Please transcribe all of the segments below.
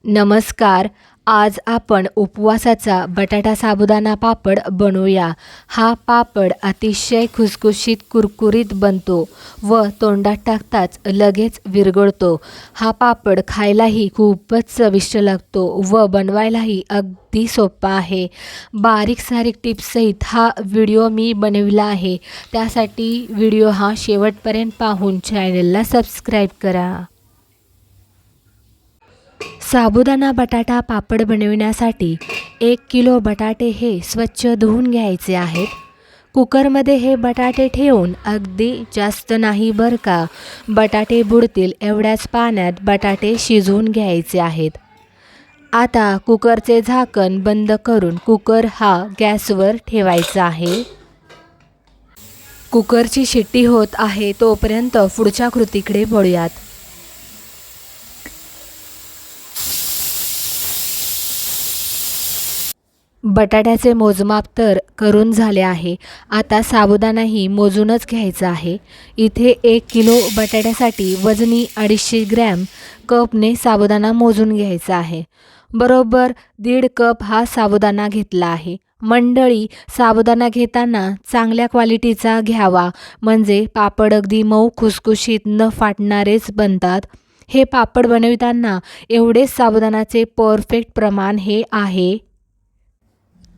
नमस्कार. आज आपण उपवासाचा बटाटा साबुदाणा पापड बनवूया. हा पापड अतिशय खुसखुशीत कुरकुरीत बनतो व तोंडात टाकताच लगेच विरघळतो. हा पापड खायलाही खूपच चविष्ट लागतो व बनवायलाही अगदी सोपा आहे. बारीक सारीक टिप्ससहित हा व्हिडिओ मी बनविला आहे. त्यासाठी व्हिडिओ हा शेवटपर्यंत पाहून चॅनलला सबस्क्राईब करा. साबुदाणा बटाटा पापड बनविण्यासाठी 1 किलो बटाटे हे स्वच्छ धुवून घ्यायचे आहेत. कुकरमध्ये हे बटाटे ठेवून अगदी जास्त नाही बरं का, बटाटे बुडतील एवढ्याच पाण्यात बटाटे शिजवून घ्यायचे आहेत. आता कुकरचे झाकण बंद करून कुकर हा गॅसवर ठेवायचा आहे. कुकरची शिट्टी होत आहे तोपर्यंत पुढच्या कृतीकडे वळूयात. बटाट्याचे मोजमाप तर करून झाले आहे. आता साबुदाणाही मोजूनच घ्यायचा आहे. इथे 1 किलो बटाट्यासाठी वजनी 250 ग्रॅम कपने साबुदाणा मोजून घ्यायचा आहे. बरोबर 1.5 कप हा साबुदाणा घेतला आहे. मंडळी, साबुदाणा घेताना चांगल्या क्वालिटीचा घ्यावा, म्हणजे पापड अगदी मऊ खुसखुशीत न फाटणारेच बनतात. हे पापड बनविताना एवढेच साबुदाणाचे परफेक्ट प्रमाण हे आहे.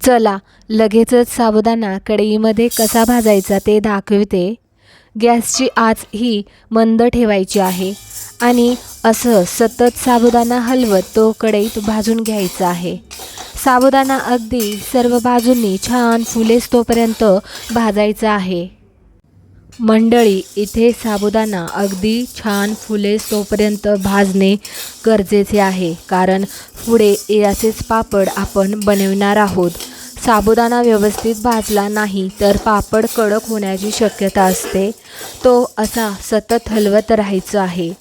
चला लगेचच साबुदाणा कढईमध्ये कसा भाजायचा ते दाखवते. गॅसची आच ही मंद ठेवायची आहे आणि असं सतत साबुदाणा हलवत तो कढईत भाजून घ्यायचा आहे. साबुदाणा अगदी सर्व बाजूंनी छान फुलेस तोपर्यंत भाजायचा आहे. मंडळी, इथे साबुदाणा अगदी छान फुलेस तोपर्यंत भाजणे गरजेचे आहे, कारण पुढे याचेच पापड आपण बनविणार आहोत. साबुदाणा व्यवस्थित भाजला नाही तर पापड कडक होण्याची शक्यता असते. तो असा सतत हलवत राहायचं आहे.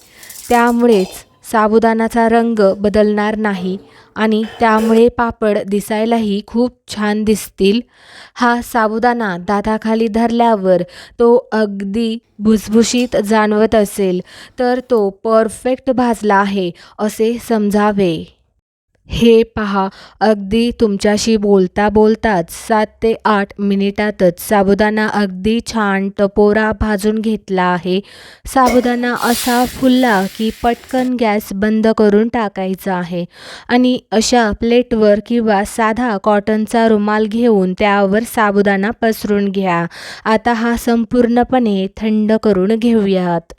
त्यामुळेच साबुदाणाचा रंग बदलणार नाही आणि त्यामुळे पापड दिसायलाही खूप छान दिसतील. हा साबुदाणा दाताखाली धरल्यावर तो अगदी भुसभुशीत जाणवत असेल तर तो परफेक्ट भाजला आहे असे समजावे. हे पहा, अगदी तुमच्याशी बोलता बोलताच 7 ते 8 मिनिटातच साबुदाणा अगदी छान टपोरा भाजून घेतला आहे. साबुदाणा असा फुलला की पटकन गॅस बंद करून टाकायचा आहे आणि अशा प्लेटवर किंवा साधा कॉटनचा रुमाल घेऊन त्यावर साबुदाणा पसरून घ्या. आता हा संपूर्णपणे थंड करून घेऊयात.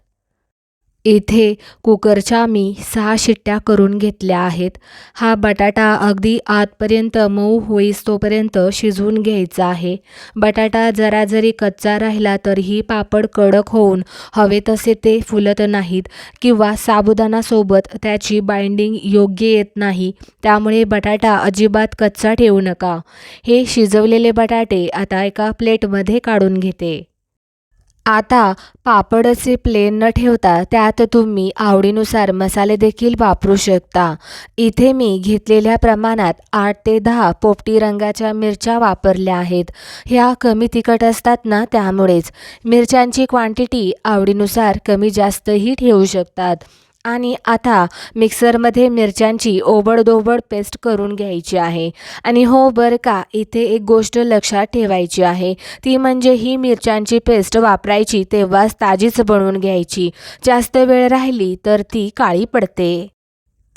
इथे कुकरच्या मी 6 शिट्ट्या करून घेतल्या आहेत. हा बटाटा अगदी आतपर्यंत मऊ होईस तोपर्यंत शिजवून घ्यायचा आहे. बटाटा जरा जरी कच्चा राहिला तरीही पापड कडक होऊन हवे तसे ते फुलत नाहीत किंवा साबुदाणासोबत त्याची बाइंडिंग योग्य येत नाही. त्यामुळे बटाटा अजिबात कच्चा ठेवू नका. हे शिजवलेले बटाटे आता एका प्लेटमध्ये काढून घेते. आता पापडचे प्लेन न ठेवता त्यात तुम्ही आवडीनुसार मसाले देखील वापरू शकता. इथे मी घेतलेल्या प्रमाणात 8 ते 10 पोपटी रंगाच्या मिरच्या वापरल्या आहेत. ह्या कमी तिखट असतात ना, त्यामुळेच. मिरच्यांची क्वांटिटी आवडीनुसार कमी जास्तही ठेवू शकतात. आणि आता मिक्सरमध्ये मिरच्यांची ओबडधोबड पेस्ट करून घ्यायची आहे. आणि हो बरं का, इथे एक गोष्ट लक्षात ठेवायची आहे, ती म्हणजे ही मिरच्यांची पेस्ट वापरायची तेव्हाच ताजीच बनवून घ्यायची. जास्त वेळ राहिली तर ती काळी पडते.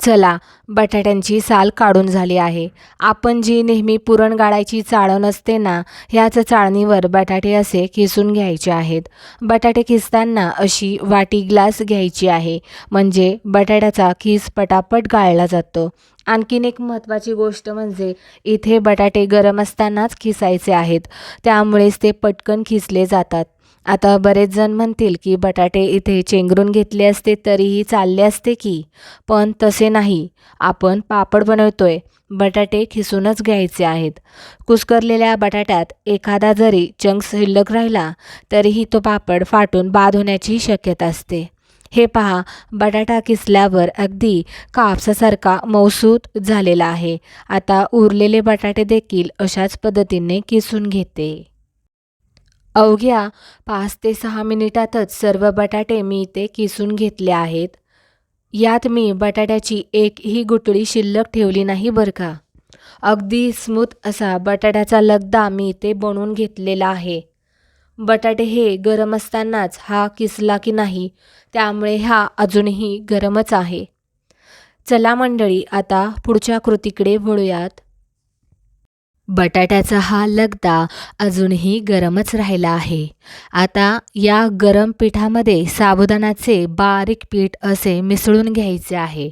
चला, बटाट्यांची साल काढून झाली आहे. आपण जी नेहमी पुरण गाळायची चाळण असते ना, ह्याच चाळणीवर बटाटे असे खिसून घ्यायचे आहेत. बटाटे खिसताना अशी वाटी ग्लास घ्यायची आहे, म्हणजे बटाट्याचा खिस पटापट गाळला जातो. आणखीन एक महत्त्वाची गोष्ट म्हणजे इथे बटाटे गरम असतानाच खिसायचे आहेत, त्यामुळेच ते पटकन खिसले जातात. आता बरेच जण म्हणतील की बटाटे इथे चेंगरून घेतले असते तरीही चालले असते की, पण तसे नाही. आपण पापड बनवतोय, बटाटे खिसूनच घ्यायचे आहेत. कुस्करलेल्या बटाट्यात एखादा जरी चंक शिल्लक राहिला तरीही तो पापड फाटून बाद होण्याची शक्यता असते. हे पहा, बटाटा किसल्यावर अगदी कापसासारखा मऊसूत झालेला आहे. आता उरलेले बटाटे देखील अशाच पद्धतीने किसून घेते. अवघ्या 5 ते 6 मिनिटातच सर्व बटाटे मी इथे किसून घेतले आहेत. यात मी बटाट्याची एकही गुठळी शिल्लक ठेवली नाही बरं का. अगदी स्मूथ असा बटाट्याचा लगदा मी इथे बनवून घेतलेला आहे. बटाटे हे गरम असतानाच हा किसला की नाही, त्यामुळे हा अजूनही गरमच आहे. चला मंडळी, आता पुढच्या कृतीकडे वळूयात. बटाट्याचा हा लगदा अजूनही गरमच राहिला आहे. आता या गरम पिठामध्ये साबुदाण्याचे बारीक पीठ असे मिसळून घ्यायचे आहे.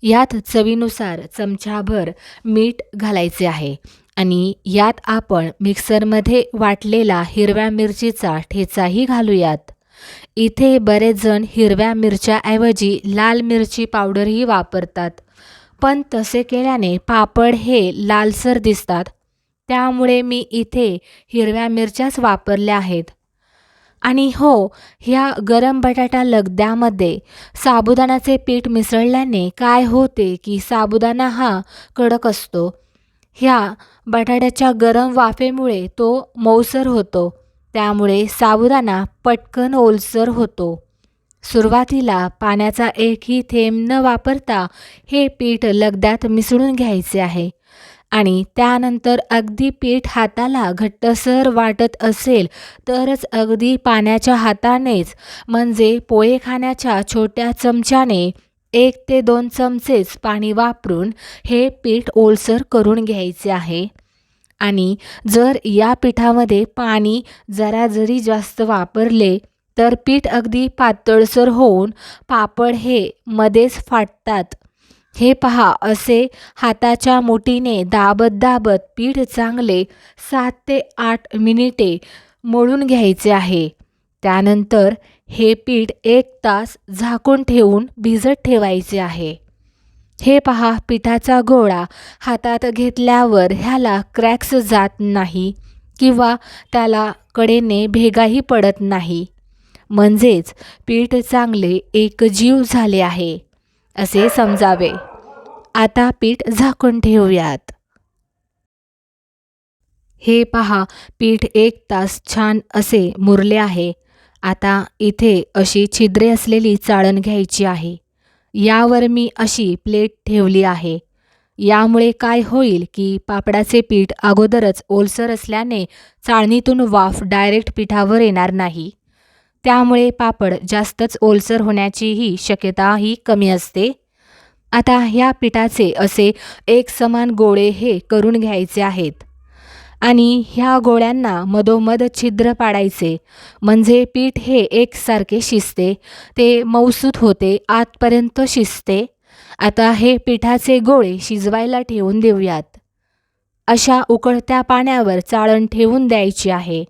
यात चवीनुसार चमचाभर मीठ घालायचे आहे आणि यात आपण मिक्सरमध्ये वाटलेला हिरव्या मिरचीचा ठेचाही घालूयात. इथे बरेच जण हिरव्या मिरच्याऐवजी लाल मिरची पावडरही वापरतात, पण तसे केल्याने पापड हे लालसर दिसतात. त्यामुळे मी इथे हिरव्या मिरच्याच वापरल्या आहेत. आणि हो, ह्या गरम बटाटा लगद्यामध्ये साबुदाण्याचे पीठ मिसळल्याने काय होते की साबुदाणा हा कडक असतो. ह्या बटाट्याच्या गरम वाफेमुळे तो मऊसर होतो, त्यामुळे साबुदाणा पटकन ओलसर होतो. सुरुवातीला पाण्याचा एकही थेंब न वापरता हे पीठ लगद्यात मिसळून घ्यायचे आहे आणि त्यानंतर अगदी पीठ हाताला घट्टसर वाटत असेल तरच अगदी पाण्याच्या हातानेच, म्हणजे पोहे खाण्याच्या छोट्या चमच्याने 1 ते 2 चमचेच पाणी वापरून हे पीठ ओलसर करून घ्यायचे आहे. आणि जर या पिठामध्ये पाणी जरी जास्त वापरले तर पीठ अगदी पातळसर होऊन पापड हे मध्येच फाटतात. हे पहा, असे हाताच्या मुठीने दाबत दाबत पीठ चांगले 7 ते 8 मिनिटे मळून घ्यायचे आहे. त्यानंतर हे पीठ 1 तास झाकून ठेवून भिजत ठेवायचे आहे. हे पहा, पिठाचा गोळा हातात घेतल्यावर ह्याला क्रॅक्स जात नाही किंवा त्याला कडेने भेगाही पडत नाही. म्हणजेच पीठ चांगले एकजीव झाले आहे असे समजावे. आता पीठ झाकून ठेवूयात. हे पहा, पीठ 1 तास छान असे मुरले आहे. आता इथे अशी छिद्रे असलेली चाळण घ्यायची आहे. यावर मी अशी प्लेट ठेवली आहे. यामुळे काय होईल की पापडाचे पीठ अगोदरच ओलसर असल्याने चाळणीतून वाफ डायरेक्ट पिठावर येणार नाही. त्यामुळे पापड जास्तच ओलसर होण्याचीही शक्यताही कमी असते. आता ह्या पिठाचे असे एकसमान गोळे हे करून घ्यायचे आहेत आणि ह्या गोळ्यांना मधोमध छिद्र पाडायचे, म्हणजे पीठ हे एकसारखे शिजते, ते मऊसूत होते, आतपर्यंत शिजते. आता हे पिठाचे गोळे शिजवायला ठेवून देऊयात. अशा उकळत्या पाण्यावर चाळण ठेवून द्यायची आहे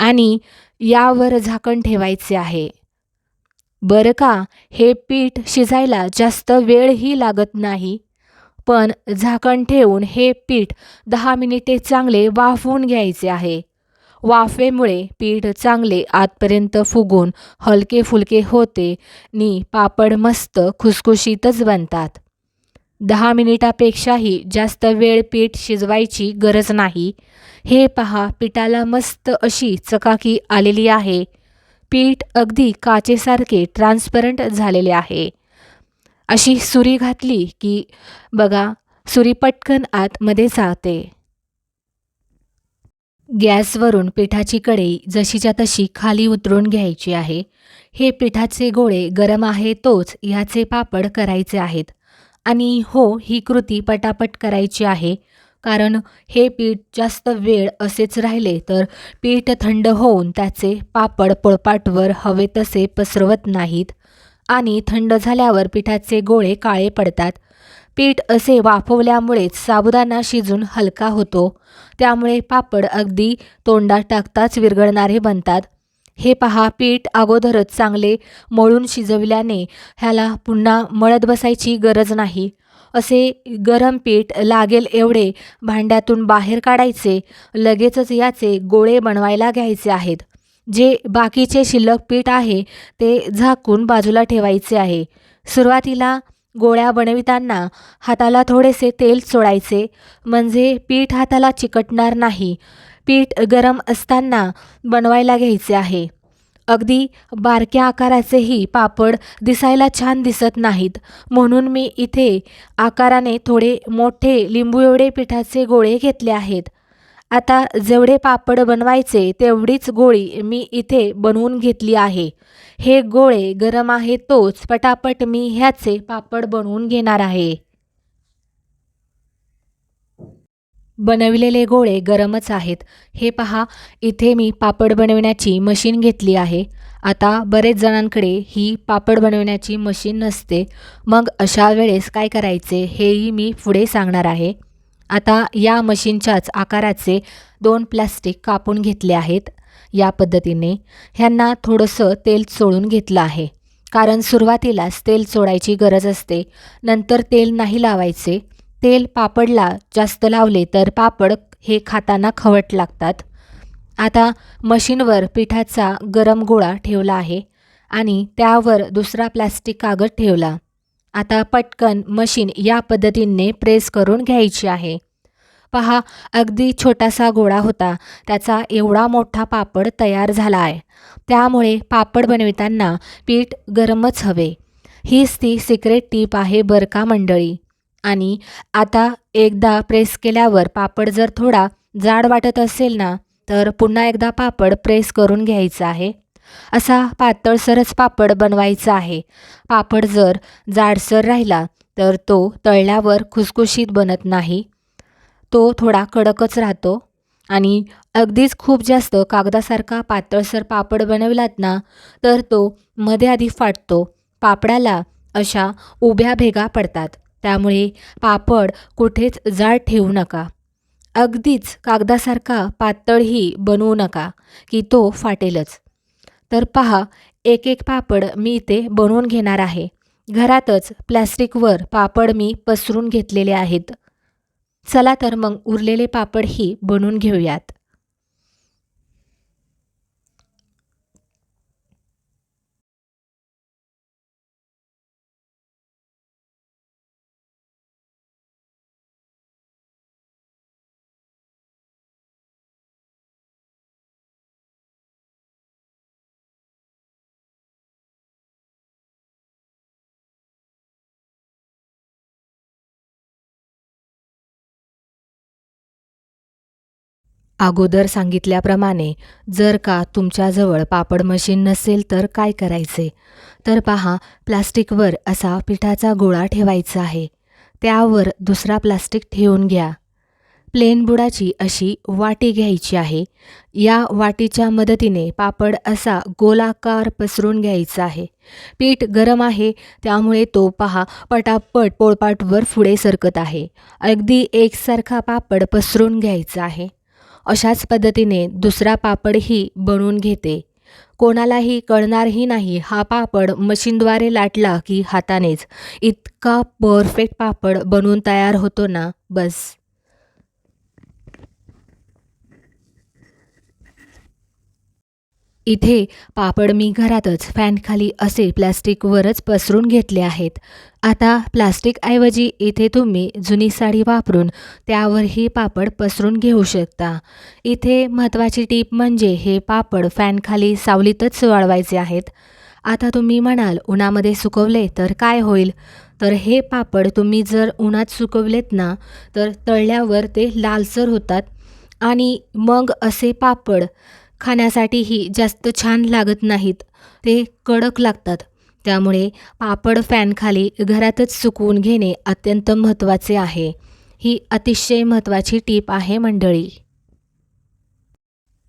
आणि यावर झाकण ठेवायचे आहे. बरं का, हे पीठ शिजायला जास्त वेळही लागत नाही, पण झाकण ठेवून हे पीठ 10 मिनिटे चांगले वाफवून घ्यायचे आहे. वाफेमुळे पीठ चांगले आतपर्यंत फुगून हलके फुलके होते आणि पापड मस्त खुसखुशीतच बनतात. 10 मिनिटापेक्षाही जास्त वेळ पीठ शिजवायची गरज नाही. हे पहा, पिठाला मस्त अशी चकाकी आलेली आहे. पीठ अगदी काचेसारखे ट्रान्सपरंट झालेले आहे. अशी सुरी घातली की बघा, सुरी पटकन आतमध्ये जाते. गॅसवरून पिठाची कढई जशीच्या तशी खाली उतरून घ्यायची आहे. हे पिठाचे गोळे गरम आहे तोच ह्याचे पापड करायचे आहेत. आणि हो, ही कृती पटापट करायची आहे, कारण हे पीठ जास्त वेळ असेच राहिले तर पीठ थंड होऊन त्याचे पापड पोळपाटवर हवे तसे पसरवत नाहीत आणि थंड झाल्यावर पिठाचे गोळे काळे पडतात. पीठ असे वाफवल्यामुळेच साबुदाणा शिजून हलका होतो, त्यामुळे पापड अगदी तोंडात टाकताच विरघळणारे बनतात. हे पहा, पीठ अगोदरच चांगले मळून शिजवल्याने ह्याला पुन्हा मळत बसायची गरज नाही. असे गरम पीठ लागेल एवढे भांड्यातून बाहेर काढायचे. लगेचच याचे गोळे बनवायला घ्यायचे आहेत. जे बाकीचे शिल्लक पीठ आहे ते झाकून बाजूला ठेवायचे आहे. सुरुवातीला गोळ्या बनविताना हाताला थोडेसे तेल चोळायचे, म्हणजे पीठ हाताला चिकटणार नाही. पीठ गरम असताना बनवायला घ्यायचे आहे. अगदी बारक्या आकाराचेही पापड दिसायला छान दिसत नाहीत, म्हणून मी इथे आकाराने थोडे मोठे लिंबू एवढे पिठाचे गोळे घेतले आहेत. आता जेवढे पापड बनवायचे तेवढीच गोळी मी इथे बनवून घेतली आहे. हे गोळे गरम आहे तोच पटापट मी ह्याचे पापड बनवून घेणार आहे. बनविलेले गोळे गरमच आहेत. हे पहा, इथे मी पापड बनवण्याची मशीन घेतली आहे. आता बरेच जणांकडे ही पापड बनवण्याची मशीन नसते. मग अशा वेळेस काय करायचे हेही मी पुढे सांगणार आहे. आता या मशीनच्याच आकाराचे 2 प्लास्टिक कापून घेतले आहेत. या पद्धतीने ह्यांना थोडंसं तेल चोळून घेतलं आहे, कारण सुरुवातीलाच तेल चोळायची गरज असते, नंतर तेल नाही लावायचे. तेल पापडला जास्त लावले तर पापड हे खाताना खवट लागतात. आता मशीनवर पिठाचा गरम गोळा ठेवला आहे आणि त्यावर दुसरा प्लास्टिक कागद ठेवला. आता पटकन मशीन या पद्धतीने प्रेस करून घ्यायची आहे. पहा, अगदी छोटासा गोळा होता, त्याचा एवढा मोठा पापड तयार झाला आहे. त्यामुळे पापड बनविताना पीठ गरमच हवे. हीच ती सिक्रेट टीप आहे बरं का मंडळी. आणि आता एकदा प्रेस केल्यावर पापड जर थोडा जाड वाटत असेल ना, तर पुन्हा एकदा पापड प्रेस करून घ्यायचा आहे. असा पातळसरच पापड बनवायचा आहे. पापड जर जाडसर राहिला तर तो तळल्यावर खुसखुशीत बनत नाही. तो थोडा कडकच राहतो. आणि अगदीच खूप जास्त कागदासारखा पातळसर पापड बनवलात ना, तर तो मध्ये आधी फाटतो. पापडाला अशा उभ्या भेगा पडतात. त्यामुळे पापड कुठेच जाड ठेवू नका. अगदीच कागदासारखा पातळही बनवू नका की तो फाटेलच. तर पहा, एक एक पापड मी इथे बनवून घेणार आहे. घरातच प्लॅस्टिकवर पापड मी पसरून घेतलेले आहेत. चला तर मग उरलेले पापडही बनवून घेऊयात. अगोदर सांगितल्याप्रमाणे जर का तुमच्याजवळ पापड मशीन नसेल तर काय करायचे, तर पहा, प्लास्टिकवर असा पिठाचा गोळा ठेवायचा आहे. त्यावर दुसरा प्लास्टिक ठेवून घ्या. प्लेन बुडाची अशी वाटी घ्यायची आहे. या वाटीच्या मदतीने पापड असा गोलाकार पसरून घ्यायचा आहे. पीठ गरम आहे, त्यामुळे तो पहा पटापट पोळपाटवर पुढे सरकत आहे. अगदी एकसारखा पापड पसरून घ्यायचा आहे. अशाच पद्धतीने दुसरा पापडही बनवून घेते. कोणालाही कळणारही नाही हा पापड मशीनद्वारे लाटला की हातानेच. इतका परफेक्ट पापड बनवून तयार होतो ना, बस. इथे पापड मी घरातच फॅनखाली असे प्लॅस्टिकवरच पसरून घेतले आहेत. आता प्लास्टिकऐवजी इथे तुम्ही जुनी साडी वापरून त्यावरही पापड पसरून घेऊ शकता. इथे महत्त्वाची टीप म्हणजे हे पापड फॅनखाली सावलीतच वाळवायचे आहेत. आता तुम्ही म्हणाल उन्हामध्ये सुकवले तर काय होईल? तर हे पापड तुम्ही जर उन्हात सुकवलेत ना, तर तळल्यावर ते लालसर होतात आणि मग असे पापड खाण्यासाठीही जास्त छान लागत नाहीत. ते कडक लागतात. त्यामुळे पापड फॅनखाली घरातच सुकवून घेणे अत्यंत महत्त्वाचे आहे. ही अतिशय महत्त्वाची टीप आहे मंडळी.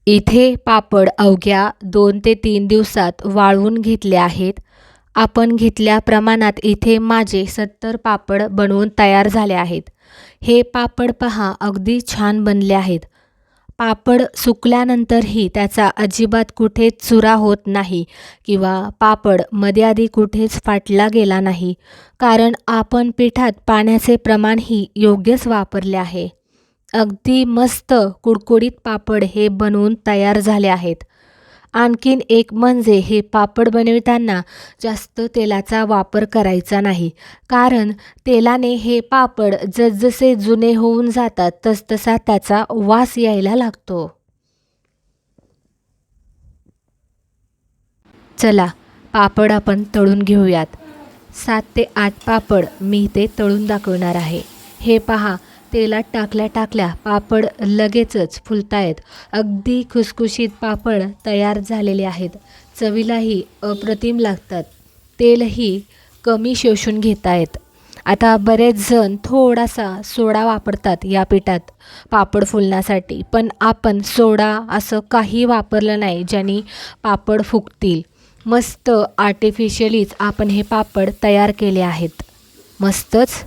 इथे पापड अवघ्या 2 ते 3 दिवसात वाळवून घेतले आहेत. आपण घेतल्या प्रमाणात इथे माझे 70 पापड बनवून तयार झाले आहेत. हे पापड पहा अगदी छान बनले आहेत. पापड सुकल्यानंतरही त्याचा अजिबात कुठेच चुरा होत नाही किंवा पापड मध्ये आधी कुठेच फाटला गेला नाही, कारण आपण पिठात पाण्याचे प्रमाणही योग्यच वापरले आहे. अगदी मस्त कुडकुडीत पापड हे बनवून तयार झाले आहेत. आणखीन एक म्हणजे हे पापड बनविताना जास्त तेलाचा वापर करायचा नाही, कारण तेलाने हे पापड जसजसे जुने होऊन जातात तसतसा त्याचा वास यायला लागतो. चला पापड आपण तळून घेऊयात. 7 ते 8 पापड मी ते तळून दाखवणार आहे. हे पहा, तेलात टाकल्या टाकल्या पापड लगेचच फुलतायत. अगदी खुसखुशीत पापड तयार झालेले आहेत. चवीलाही अप्रतिम लागतात. तेलही कमी शोषून घेतायत. आता बरेच जण थोडासा सोडा वापरतात या पिठात पापड फुलण्यासाठी, पण आपण सोडा असं काही वापरलं नाही ज्याने पापड फुगतील. मस्त आर्टिफिशियलीच आपण हे पापड तयार केले आहेत. मस्तच.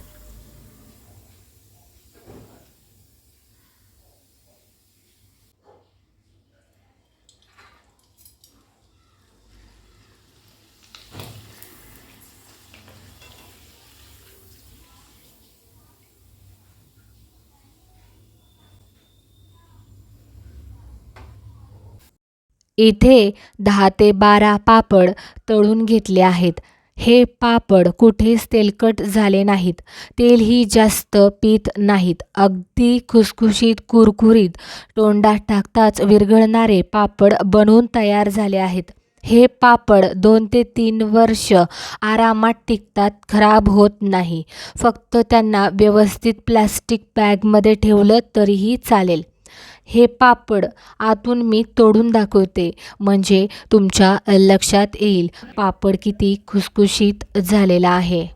इथे 10 ते 12 पापड तळून घेतले आहेत. हे पापड कुठेच तेलकट झाले नाहीत. तेलही जास्त पीत नाहीत. अगदी खुसखुशीत, कुरकुरीत, तोंडात टाकताच विरघळणारे पापड बनवून तयार झाले आहेत. हे पापड 2 ते 3 वर्ष आरामात टिकतात, खराब होत नाही. फक्त त्यांना व्यवस्थित प्लॅस्टिक बॅगमध्ये ठेवलं तरीही चालेल. हे पापड आतून मी तोडून दाखवते म्हणजे तुमच्या लक्षात येईल पापड किती खुसखुशीत झालेला आहे.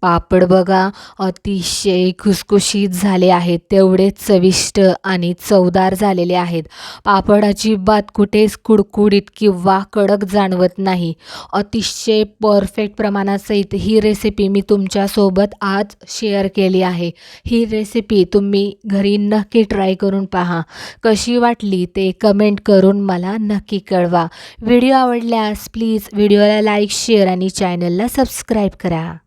पापड बघा, अतिशय खुसखुशीत झाले आहेत. तेवढेच चविष्ट आणि चवदार झालेले आहेत. पापड अजिबात कुठेच कुडकुडीत किंवा कडक जाणवत नाही. अतिशय परफेक्ट प्रमाणासहित ही रेसिपी मी तुमच्यासोबत आज शेअर केली आहे. ही रेसिपी तुम्ही घरी नक्की ट्राय करून पहा. कशी वाटली ते कमेंट करून मला नक्की कळवा. व्हिडिओ आवडल्यास प्लीज व्हिडिओला लाईक, शेअर आणि चॅनलला सबस्क्राईब करा.